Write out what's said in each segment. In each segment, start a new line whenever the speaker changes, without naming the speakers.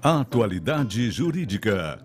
Atualidade Jurídica.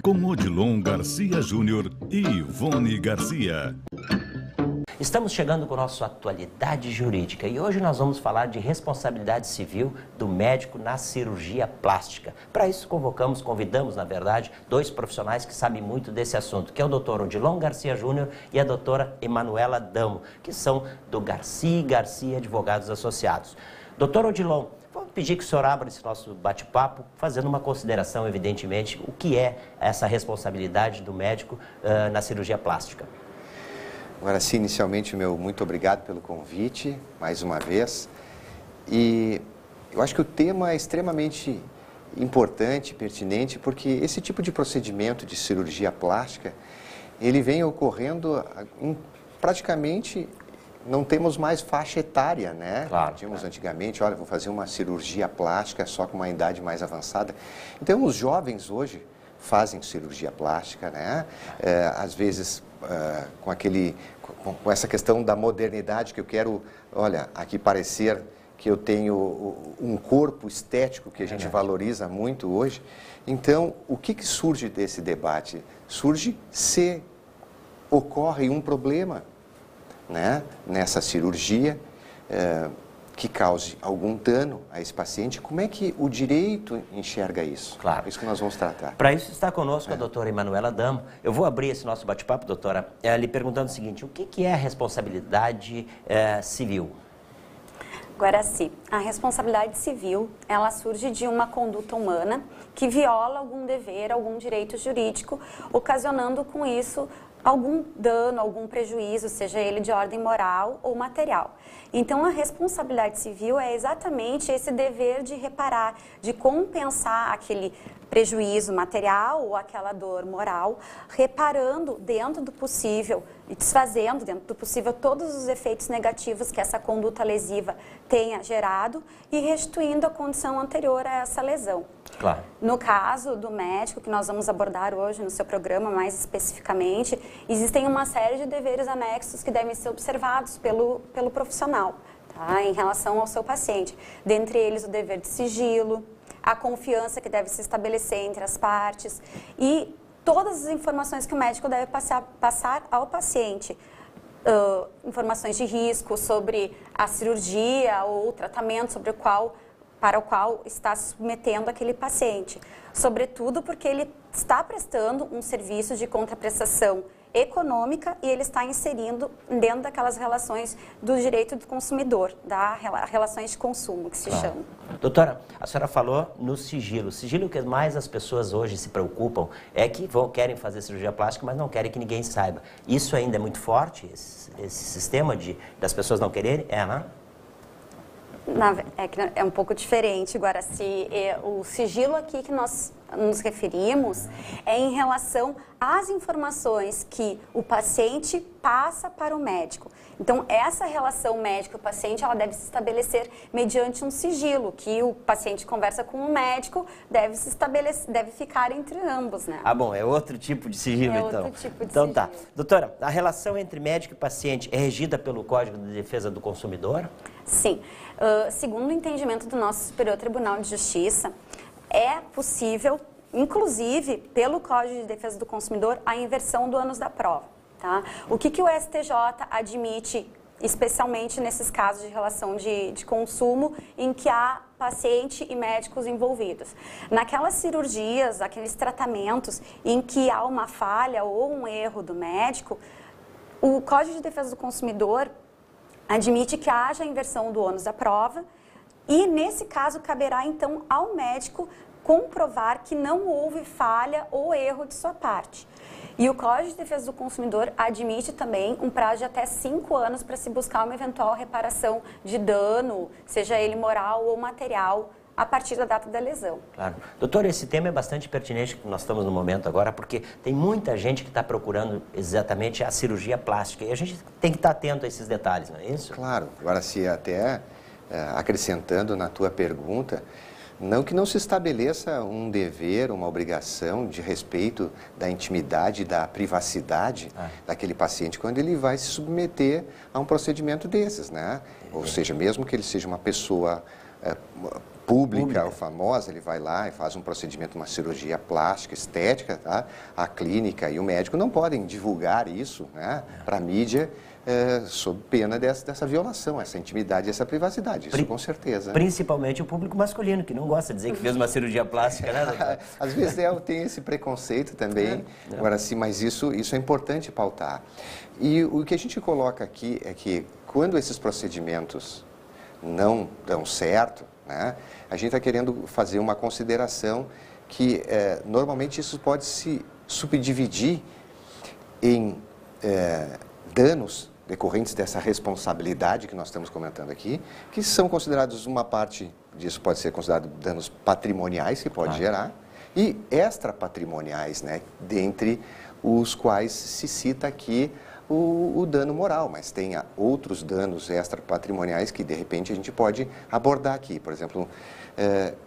Com Odilon Garcia Júnior e Ivone Garcia.
Estamos chegando com o nosso Atualidade Jurídica e hoje nós vamos falar de responsabilidade civil do médico na cirurgia plástica. Para isso convidamos, na verdade, dois profissionais que sabem muito desse assunto, que é o Dr. Odilon Garcia Júnior e a doutora Emanuela Damo, que são do Garcia Garcia Advogados Associados. Doutor Odilon, vamos pedir que o senhor abra esse nosso bate-papo, fazendo uma consideração, evidentemente, o que é essa responsabilidade do médico na cirurgia plástica.
Agora sim, inicialmente, meu muito obrigado pelo convite, mais uma vez. E eu acho que o tema é extremamente importante, pertinente, porque esse tipo de procedimento de cirurgia plástica, ele vem ocorrendo praticamente, não temos mais faixa etária, né?
Claro.
Tínhamos antigamente, olha, vou fazer uma cirurgia plástica só com uma idade mais avançada. Então, os jovens hoje fazem cirurgia plástica, né? Às vezes com essa questão da modernidade, que eu quero, olha, aqui parecer que eu tenho um corpo estético que a gente valoriza muito hoje. Então, o que surge desse debate? Surge se ocorre um problema, né, nessa cirurgia, que cause algum dano a esse paciente. Como é que o direito enxerga isso?
Claro.
É isso que nós vamos tratar.
Para isso está conosco a doutora Emanuela Damo. Eu vou abrir esse nosso bate-papo, doutora, lhe perguntando o seguinte: o que é a responsabilidade civil?
Guaraci, a responsabilidade civil, ela surge de uma conduta humana que viola algum dever, algum direito jurídico, ocasionando com isso algum dano, algum prejuízo, seja ele de ordem moral ou material. Então, a responsabilidade civil é exatamente esse dever de reparar, de compensar aquele prejuízo material ou aquela dor moral, reparando dentro do possível e desfazendo dentro do possível todos os efeitos negativos que essa conduta lesiva tenha gerado e restituindo a condição anterior a essa lesão.
Claro.
No caso do médico, que nós vamos abordar hoje no seu programa mais especificamente, existem uma série de deveres anexos que devem ser observados pelo profissional, tá, em relação ao seu paciente. Dentre eles, o dever de sigilo, a confiança que deve se estabelecer entre as partes e todas as informações que o médico deve passar ao paciente. Informações de risco sobre a cirurgia ou o tratamento para o qual está se submetendo aquele paciente. Sobretudo porque ele está prestando um serviço de contraprestação econômica e ele está inserindo dentro daquelas relações do direito do consumidor, das relações de consumo, que se chama.
Doutora, a senhora falou no sigilo. O sigilo que mais as pessoas hoje se preocupam é que querem fazer cirurgia plástica, mas não querem que ninguém saiba. Isso ainda é muito forte, esse sistema das pessoas não quererem? Né?
É um pouco diferente, Guaraci. O sigilo aqui que nós nos referimos é em relação às informações que o paciente passa para o médico. Então, essa relação médico-paciente, ela deve se estabelecer mediante um sigilo, que o paciente conversa com o médico, deve ficar entre ambos, né?
Ah, bom, é outro tipo de sigilo, então.
É outro tipo de
então
sigilo.
Tá. Doutora, a relação entre médico e paciente é regida pelo Código de Defesa do Consumidor?
Sim. Segundo o entendimento do nosso Superior Tribunal de Justiça, é possível, inclusive pelo Código de Defesa do Consumidor, a inversão do ônus da prova. Tá? O que o STJ admite, especialmente nesses casos de relação de consumo, em que há paciente e médicos envolvidos? Naquelas cirurgias, aqueles tratamentos em que há uma falha ou um erro do médico, o Código de Defesa do Consumidor admite que haja a inversão do ônus da prova e, nesse caso, caberá, então, ao médico comprovar que não houve falha ou erro de sua parte. E o Código de Defesa do Consumidor admite também um prazo de até 5 anos para se buscar uma eventual reparação de dano, seja ele moral ou material, a partir da data da lesão.
Claro. Doutor, esse tema é bastante pertinente que nós estamos no momento agora, porque tem muita gente que está procurando exatamente a cirurgia plástica e a gente tem que estar atento a esses detalhes, não é isso?
Claro. Agora, se até acrescentando na tua pergunta, Não que não se estabeleça um dever, uma obrigação de respeito da intimidade, da privacidade daquele paciente quando ele vai se submeter a um procedimento desses, né? Ou seja, mesmo que ele seja uma pessoa pública ou famosa, ele vai lá e faz um procedimento, uma cirurgia plástica, estética, tá? A clínica e o médico não podem divulgar isso, né, para a mídia, sob pena dessa violação, essa intimidade, essa privacidade, isso com certeza.
Principalmente o público masculino, que não gosta de dizer que fez uma cirurgia plástica, né, doutor?
Às vezes tem esse preconceito também, agora sim, mas isso é importante pautar. E o que a gente coloca aqui é que quando esses procedimentos não dão certo, né, a gente está querendo fazer uma consideração que normalmente isso pode se subdividir em danos decorrentes dessa responsabilidade que nós estamos comentando aqui, que são considerados, uma parte disso pode ser considerado danos patrimoniais que pode gerar, e extrapatrimoniais, né, dentre os quais se cita aqui o dano moral, mas tem outros danos extrapatrimoniais que, de repente, a gente pode abordar aqui. Por exemplo,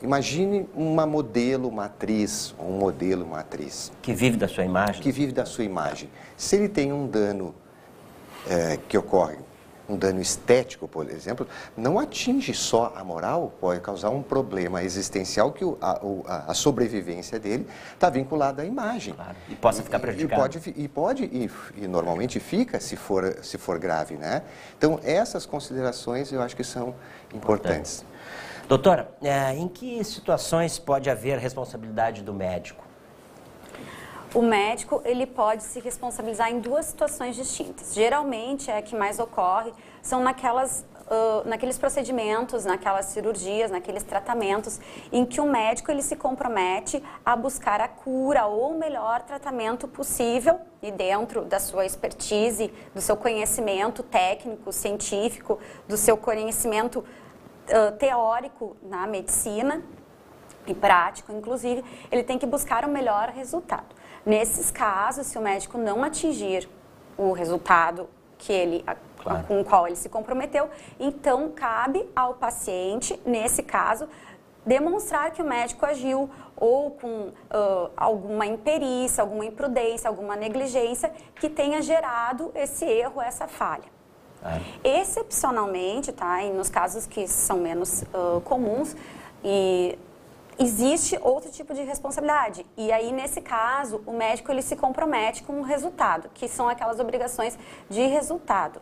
imagine uma modelo, uma atriz, ou um modelo, uma atriz.
Que vive da sua imagem.
Que vive da sua imagem. Se ele tem um dano que ocorre, um dano estético, por exemplo, não atinge só a moral, pode causar um problema existencial que a sobrevivência dele está vinculada à imagem.
Claro. E possa ficar prejudicado.
E normalmente fica se for grave, né? Então, essas considerações eu acho que são importantes.
Doutora, em que situações pode haver responsabilidade do médico?
O médico, ele pode se responsabilizar em duas situações distintas. Geralmente, a que mais ocorre são naqueles procedimentos, naquelas cirurgias, naqueles tratamentos em que o médico ele se compromete a buscar a cura ou o melhor tratamento possível e dentro da sua expertise, do seu conhecimento técnico, científico, do seu conhecimento teórico na medicina e prático, inclusive, ele tem que buscar o melhor resultado. Nesses casos, se o médico não atingir o resultado com o qual ele se comprometeu, então cabe ao paciente, nesse caso, demonstrar que o médico agiu ou com alguma imperícia, alguma imprudência, alguma negligência que tenha gerado esse erro, essa falha. Excepcionalmente, tá, e nos casos que são menos comuns, existe outro tipo de responsabilidade. E aí, nesse caso, o médico ele se compromete com o resultado, que são aquelas obrigações de resultado.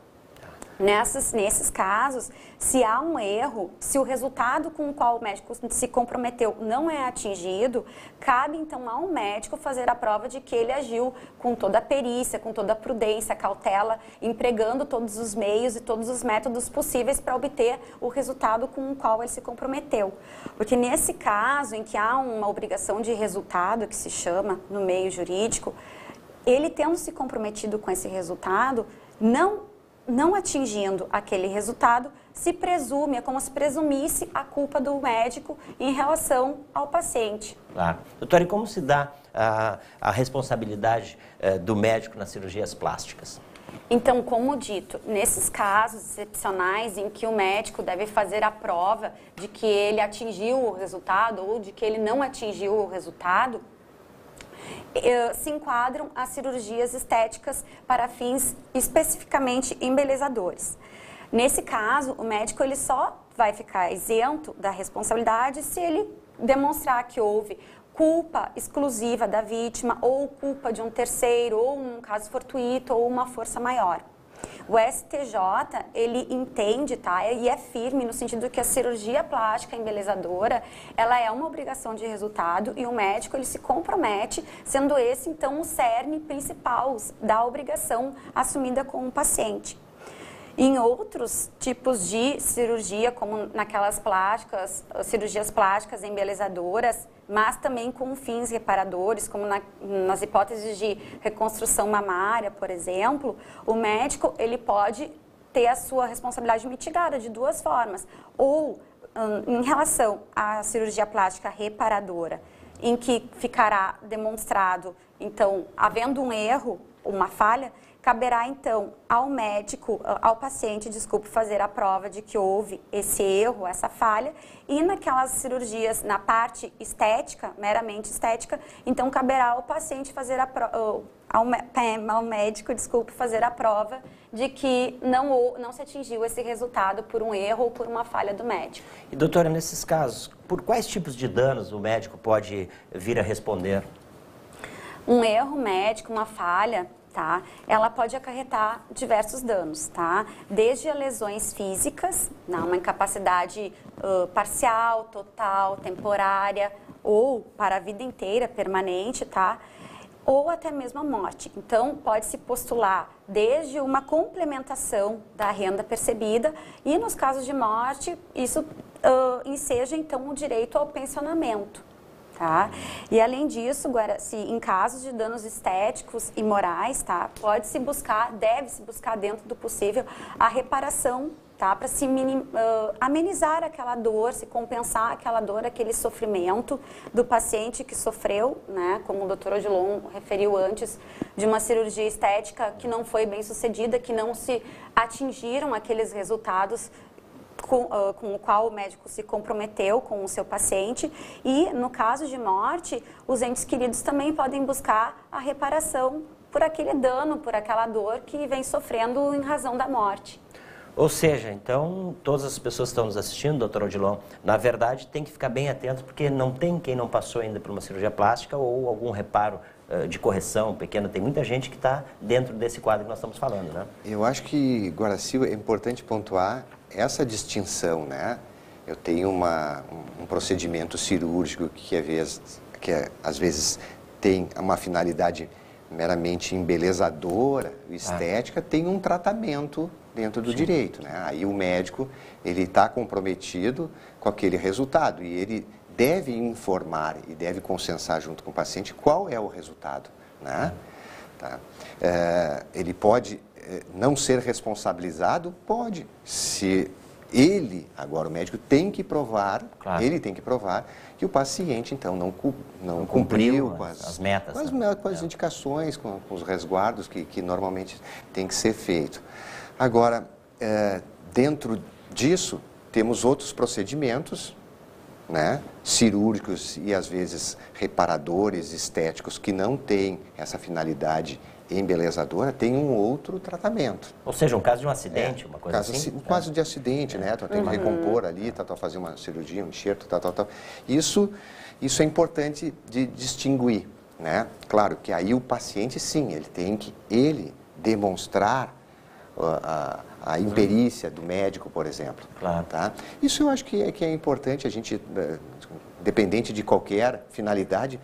Nesses casos, se há um erro, se o resultado com o qual o médico se comprometeu não é atingido, cabe então ao médico fazer a prova de que ele agiu com toda a perícia, com toda a prudência, cautela, empregando todos os meios e todos os métodos possíveis para obter o resultado com o qual ele se comprometeu. Porque nesse caso, em que há uma obrigação de resultado, que se chama no meio jurídico, ele tendo se comprometido com esse resultado, não atingindo aquele resultado, se presume, é como se presumisse a culpa do médico em relação ao paciente.
Claro. Doutora, e como se dá a responsabilidade do médico nas cirurgias plásticas?
Então, como dito, nesses casos excepcionais em que o médico deve fazer a prova de que ele atingiu o resultado ou de que ele não atingiu o resultado, se enquadram as cirurgias estéticas para fins especificamente embelezadores. Nesse caso, o médico ele só vai ficar isento da responsabilidade se ele demonstrar que houve culpa exclusiva da vítima ou culpa de um terceiro, ou um caso fortuito, ou uma força maior. O STJ, ele entende, tá, e é firme no sentido que a cirurgia plástica embelezadora, ela é uma obrigação de resultado e o médico, ele se compromete, sendo esse, então, o cerne principal da obrigação assumida com o paciente. Em outros tipos de cirurgia, como naquelas cirurgias plásticas embelezadoras, mas também com fins reparadores, como nas hipóteses de reconstrução mamária, por exemplo, o médico ele pode ter a sua responsabilidade mitigada de duas formas. Ou em relação à cirurgia plástica reparadora, em que ficará demonstrado, então, havendo um erro uma falha, caberá então ao médico, ao paciente, fazer a prova de que houve esse erro, essa falha, e naquelas cirurgias, na parte estética, meramente estética, então caberá ao paciente fazer ao médico, fazer a prova de que não se atingiu esse resultado por um erro ou por uma falha do médico.
E doutora, nesses casos, por quais tipos de danos o médico pode vir a responder?
Um erro médico, uma falha, tá? Ela pode acarretar diversos danos, tá? Desde lesões físicas, uma incapacidade parcial, total, temporária ou para a vida inteira, permanente, tá? Ou até mesmo a morte. Então, pode-se postular desde uma complementação da renda percebida e, nos casos de morte, isso enseja, então, o direito ao pensionamento. Tá? E além disso, em casos de danos estéticos e morais, tá? Deve-se buscar dentro do possível a reparação, tá? Para se amenizar aquela dor, se compensar aquela dor, aquele sofrimento do paciente que sofreu, né? Como o Dr. Odilon referiu antes, de uma cirurgia estética que não foi bem sucedida, que não se atingiram aqueles resultados com o qual o médico se comprometeu com o seu paciente, e no caso de morte, os entes queridos também podem buscar a reparação por aquele dano, por aquela dor que vem sofrendo em razão da morte.
Ou seja, então, todas as pessoas que estão nos assistindo, doutor Odilon, na verdade, tem que ficar bem atentos, porque não tem quem não passou ainda por uma cirurgia plástica ou algum reparo de correção pequena. Tem muita gente que está dentro desse quadro que nós estamos falando, né?
Eu acho que, Guaraci, é importante pontuar essa distinção, né? Eu tenho um procedimento cirúrgico que às vezes tem uma finalidade meramente embelezadora, estética, tem um tratamento dentro do direito, né? Aí o médico, ele está comprometido com aquele resultado e ele deve informar e deve consensar junto com o paciente qual é o resultado, né? Tá? Ele pode não ser responsabilizado? Pode. Se ele, agora o médico, tem que provar, ele tem que provar que o paciente, então, não cumpriu com
as metas,
com as indicações, com os resguardos que normalmente tem que ser feito. Agora, dentro disso, temos outros procedimentos, né, cirúrgicos e, às vezes, reparadores, estéticos, que não têm essa finalidade embelezadora, tem um outro tratamento.
Ou seja, um caso de um acidente, uma coisa assim?
Um caso de acidente, né? Tu tem que recompor ali, fazer uma cirurgia, um enxerto, tal. Isso é importante de distinguir, né? Claro que aí o paciente, sim, ele tem que demonstrar a imperícia do médico, por exemplo.
Claro.
Tá? Isso eu acho que é importante, a gente, dependente de qualquer finalidade,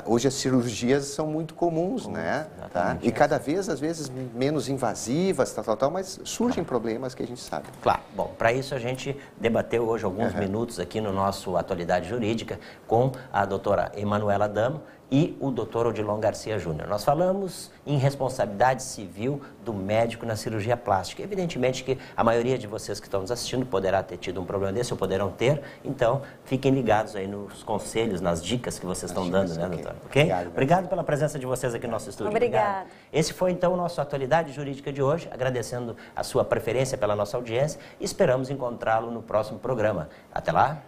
hoje as cirurgias são muito comuns, né? Tá? E cada vez, às vezes, menos invasivas, tal, mas surgem problemas que a gente sabe.
Claro. Bom, para isso a gente debateu hoje alguns minutos aqui no nosso Atualidade Jurídica com a doutora Emanuela Damo e o Dr. Odilon Garcia Júnior. Nós falamos em responsabilidade civil do médico na cirurgia plástica. Evidentemente que a maioria de vocês que estão nos assistindo poderá ter tido um problema desse ou poderão ter, então fiquem ligados aí nos conselhos, nas dicas que vocês estão dando, né, doutora? Ok? Obrigado pela presença de vocês aqui no nosso estúdio.
Obrigada.
Esse foi então o nosso Atualidade Jurídica de hoje, agradecendo a sua preferência pela nossa audiência e esperamos encontrá-lo no próximo programa. Até lá!